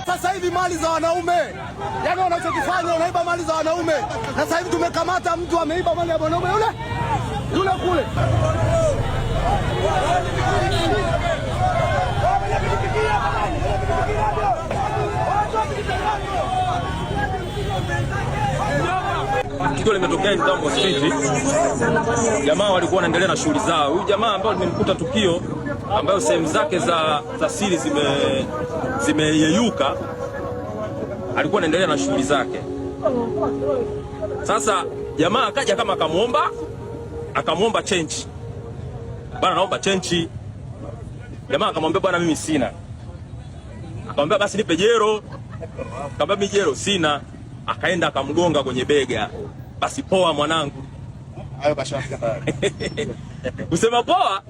sasa hivi mali za wanaume, yaani wanachokifanya wanaiba mali za wanaume. Sasa hivi tumekamata mtu ameiba mali ya wanaume yule kule. Tukio limetokea Mtambo Street. Jamaa walikuwa wanaendelea na shughuli zao. Huyu jamaa ambaye nimemkuta tukio, ambayo sehemu zake za siri zimeyeyuka, alikuwa anaendelea na shughuli zake. Sasa jamaa akaja kama akamwomba change. Bwana, naomba change. Jamaa akamwambia, bwana mimi sina. Akamwambia basi nipe jero. Akamwambia mimi jero sina. Akaenda akamgonga kwenye bega. Basi poa mwanangu. Hayo kashafika pale. Kusema poa,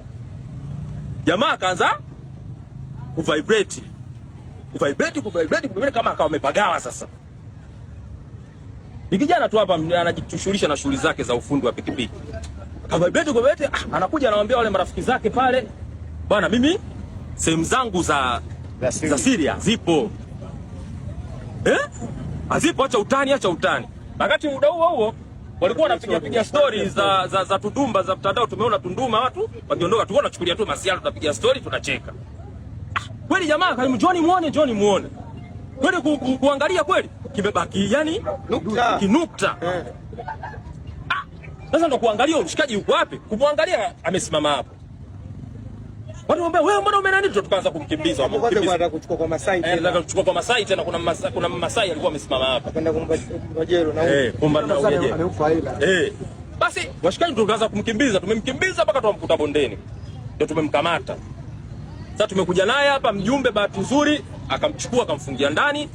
jamaa akaanza kuvibrate kama akawa amepagawa sasa. Ni kijana tu hapa anajishughulisha na shughuli zake za ufundi wa pikipiki. Akavibrate, anakuja anawaambia wale marafiki zake pale, bwana mimi sehemu zangu za siri zipo. Azipo, acha utani. Wakati muda huo walikuwa wanapiga story za Tunduma za mtandao. Tumeona Tunduma watu wakiondoka, tuona chukulia tu masiala, tunapiga story tunacheka. Kweli jamaa karimu John muone. Kweli kuangalia kweli kimebaki yani kinukta. Sasa ndo kuangalia mshikaji yuko wapi? Kumwangalia amesimama hapo. Watu wambia wewe mbona umenani, tukaanza kumkimbiza. Wanataka kuchukua kwa Masai tena. Anataka kuchukua kwa Masai tena, kuna Masai alikuwa amesimama hapa. Akaenda kumpa jero na kumba na ujeje. Basi washikaji tukaanza kumkimbiza, tumemkimbiza mpaka tukamkuta bondeni. Ndio tumemkamata. Sasa tumekuja naye hapa mjumbe, bahati nzuri akamchukua akamfungia ndani.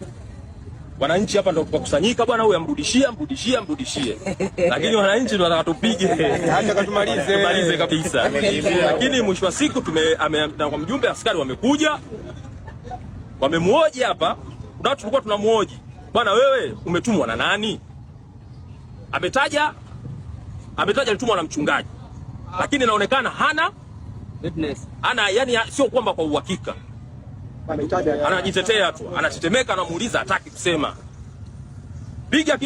Wananchi hapa ndio tukakusanyika, bwana huyu amrudishie. Lakini wananchi ndio wanataka tupige. Acha katumalize kabisa. Lakini mwisho wa siku kwa mjumbe, askari wamekuja. Wamemuoji hapa. Ndio tulikuwa tunamuoji. Bwana wewe umetumwa na nani? Ametaja alitumwa na mchungaji. Lakini inaonekana hana witness. Yani sio kwamba kwa uhakika. Anajitetea tu, anatetemeka, anamuuliza hataki kusema. Piga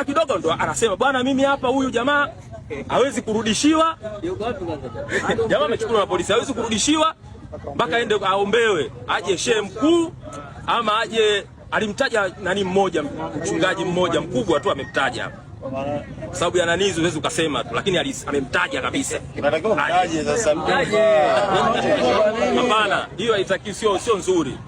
kidogo ndo anasema bwana mimi hapa huyu jamaa hawezi kurudishiwa. Jamaa amechukuliwa na polisi, hawezi kurudishiwa mpaka aende aombewe, aje shehe mkuu ama aje, alimtaja nani mmoja, mchungaji mmoja mkubwa tu amemtaja hapa. Sababu ya nani hizo huwezi ukasema tu, lakini amemtaja kabisa. Unatakiwa mtaje sasa mtaje. Hapana, hiyo haitaki, sio nzuri.